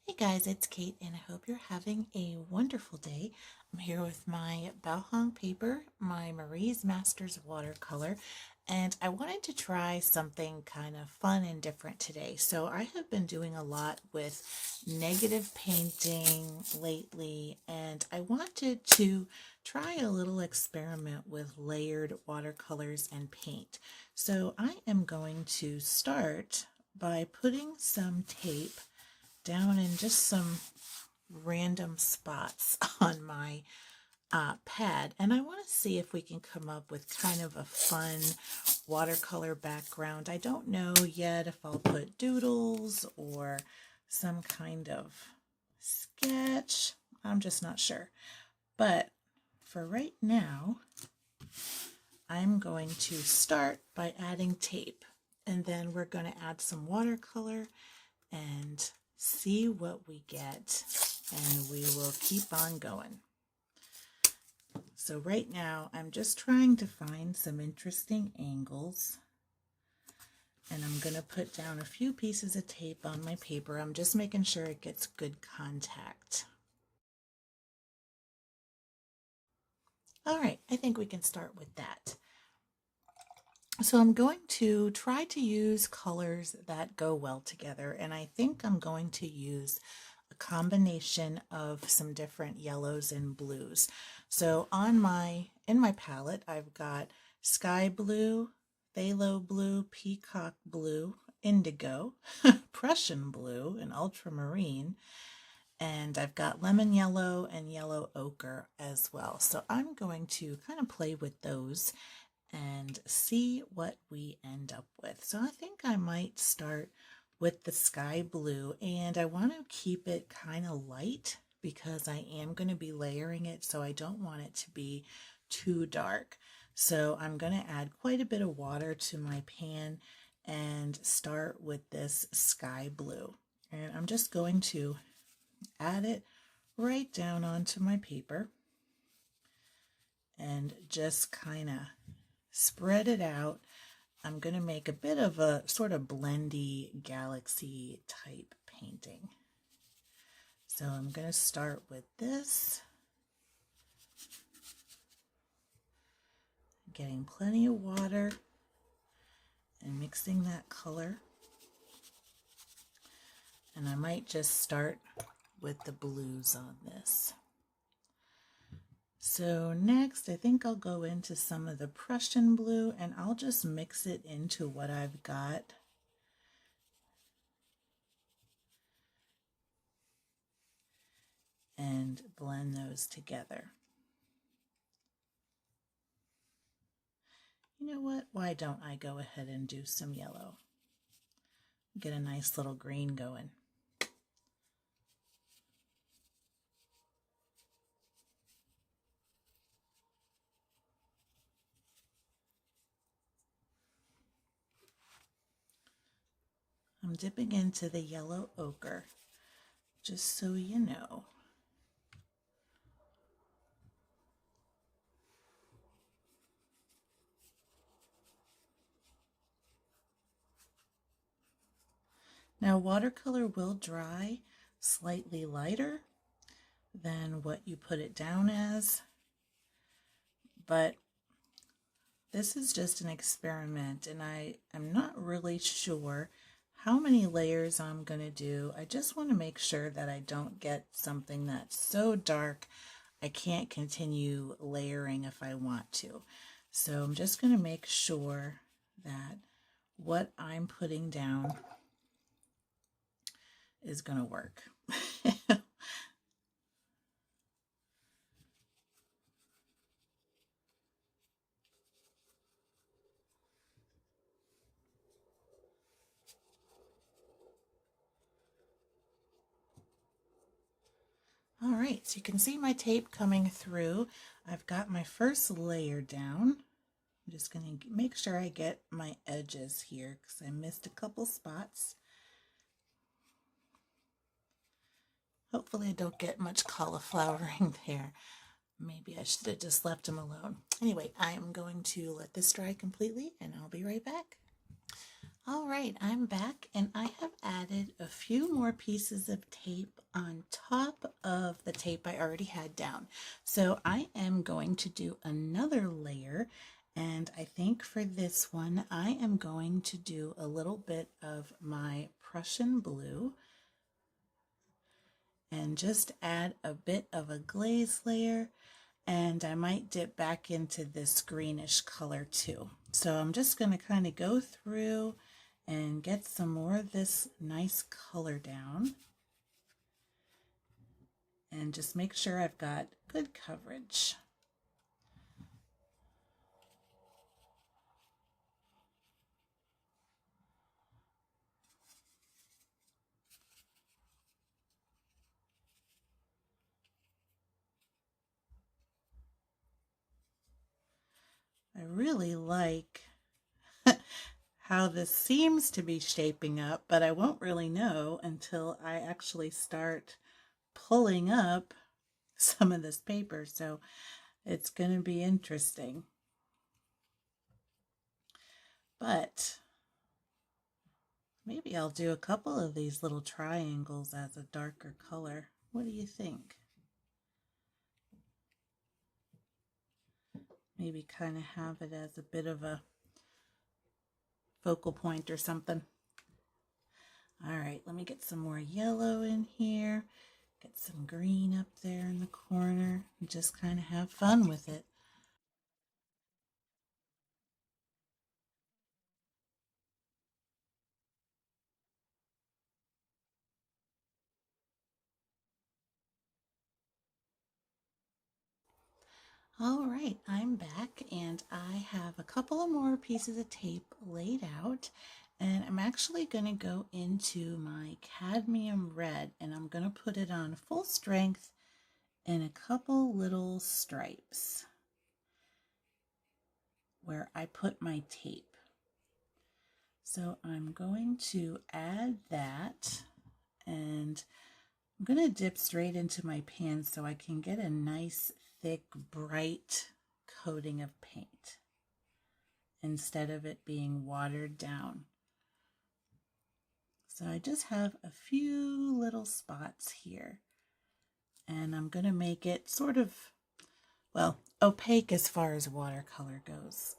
Hey guys, it's Kate, and I hope you're having a wonderful day. I'm here with my Bao paper, my Marie's Masters watercolor, and I wanted to try something kind of fun and different today. So I have been doing a lot with negative painting lately, and I wanted to try a little experiment with layered watercolors and paint. So I am going to start by putting some tape down in just some random spots on my pad, and I want to see if we can come up with kind of a fun watercolor background. I don't know yet if I'll put doodles or some kind of sketch. I'm just not sure. But for right now, I'm going to start by adding tape, and then we're going to add some watercolor and see what we get, and we will keep on going. So right now I'm just trying to find some interesting angles, and I'm going to put down a few pieces of tape on my paper. I'm just making sure it gets good contact. All right, I think we can start with that. So I'm going to try to use colors that go well together, and I think I'm going to use a combination of some different yellows and blues. So in my palette, I've got sky blue, phthalo blue, peacock blue, indigo, Prussian blue, and ultramarine, and I've got lemon yellow and yellow ochre as well. So I'm going to kind of play with those and see what we end up with. So I think I might start with the sky blue, and I want to keep it kind of light because I am going to be layering it, so I don't want it to be too dark. So I'm going to add quite a bit of water to my pan and start with this sky blue. And I'm just going to add it right down onto my paper and just kind of spread it out. I'm going to make a bit of a sort of blendy galaxy type painting. So I'm going to start with this, getting plenty of water and mixing that color. And I might just start with the blues on this. So next, I think I'll go into some of the Prussian blue, and I'll just mix it into what I've got. And blend those together. You know what? Why don't I go ahead and do some yellow? Get a nice little green going. I'm dipping into the yellow ochre, just so you know. Now, watercolor will dry slightly lighter than what you put it down as, but this is just an experiment, and I'm not really sure how many layers I'm going to do. I just want to make sure that I don't get something that's so dark I can't continue layering if I want to. So I'm just going to make sure that what I'm putting down is going to work. All right, so you can see my tape coming through. I've got my first layer down. I'm just going to make sure I get my edges here because I missed a couple spots. Hopefully I don't get much cauliflowering there. Maybe I should have just left them alone. Anyway, I am going to let this dry completely, and I'll be right back. All right, I'm back and I have added a few more pieces of tape on top of the tape I already had down. So I am going to do another layer, and I think for this one I am going to do a little bit of my Prussian blue and just add a bit of a glaze layer, and I might dip back into this greenish color too. So I'm just going to kind of go through and get some more of this nice color down and just make sure I've got good coverage. I really like how this seems to be shaping up, but I won't really know until I actually start pulling up some of this paper, so it's going to be interesting. But maybe I'll do a couple of these little triangles as a darker color. What do you think? Maybe kind of have it as a bit of a focal point or something. All right, let me get some more yellow in here. Get some green up there in the corner and just kind of have fun with it. All right, I'm back and I have a couple of more pieces of tape laid out, and I'm actually going to go into my cadmium red and I'm going to put it on full strength in a couple little stripes where I put my tape. So I'm going to add that, and I'm going to dip straight into my pan so I can get a nice thick bright coating of paint instead of it being watered down. So I just have a few little spots here, and I'm going to make it sort of, well, opaque as far as watercolor goes.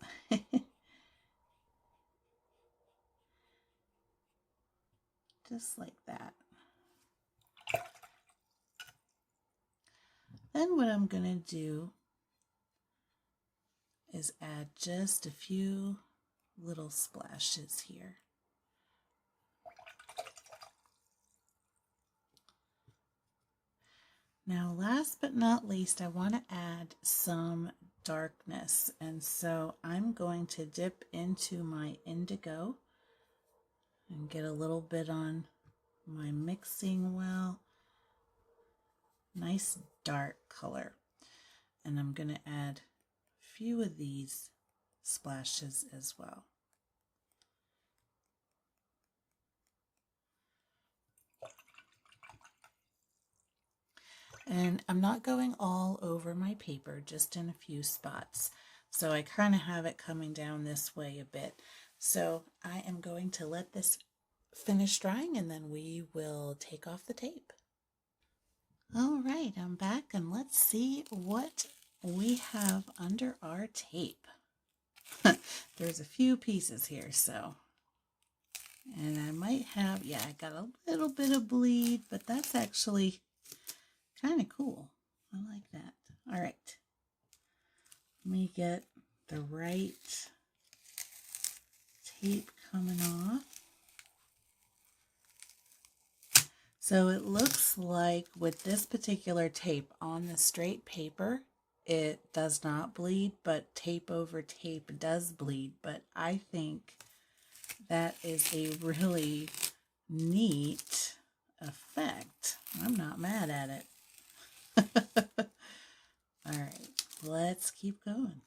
Just like that. Then what I'm going to do is add just a few little splashes here. Now, last but not least, I want to add some darkness, and so I'm going to dip into my indigo and get a little bit on my mixing well. Nice dark color, and I'm going to add a few of these splashes as well. And I'm not going all over my paper, just in a few spots. So I kind of have it coming down this way a bit. So I am going to let this finish drying and then we will take off the tape. All right, I'm back and let's see what we have under our tape. There's a few pieces here, so. And I might have, yeah, I got a little bit of bleed, but that's actually kind of cool. I like that. All right. Let me get the right tape coming off. So it looks like with this particular tape on the straight paper, it does not bleed, but tape over tape does bleed. But I think that is a really neat effect. I'm not mad at it. All right, let's keep going.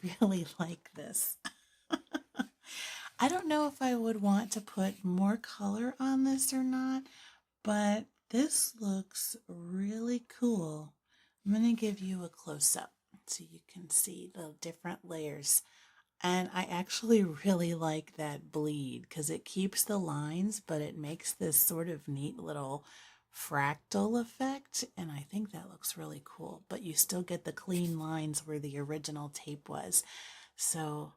really like this. I don't know if I would want to put more color on this or not, but this looks really cool. I'm going to give you a close up so you can see the different layers. And I actually really like that bleed because it keeps the lines, but it makes this sort of neat little fractal effect. And I think that looks really cool. But you still get the clean lines where the original tape was. So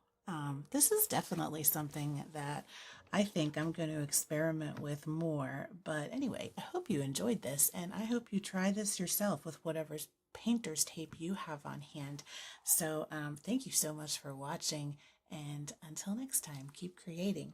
this is definitely something that I think I'm going to experiment with more. But anyway, I hope you enjoyed this, and I hope you try this yourself with whatever painter's tape you have on hand. So thank you so much for watching, and until next time, keep creating.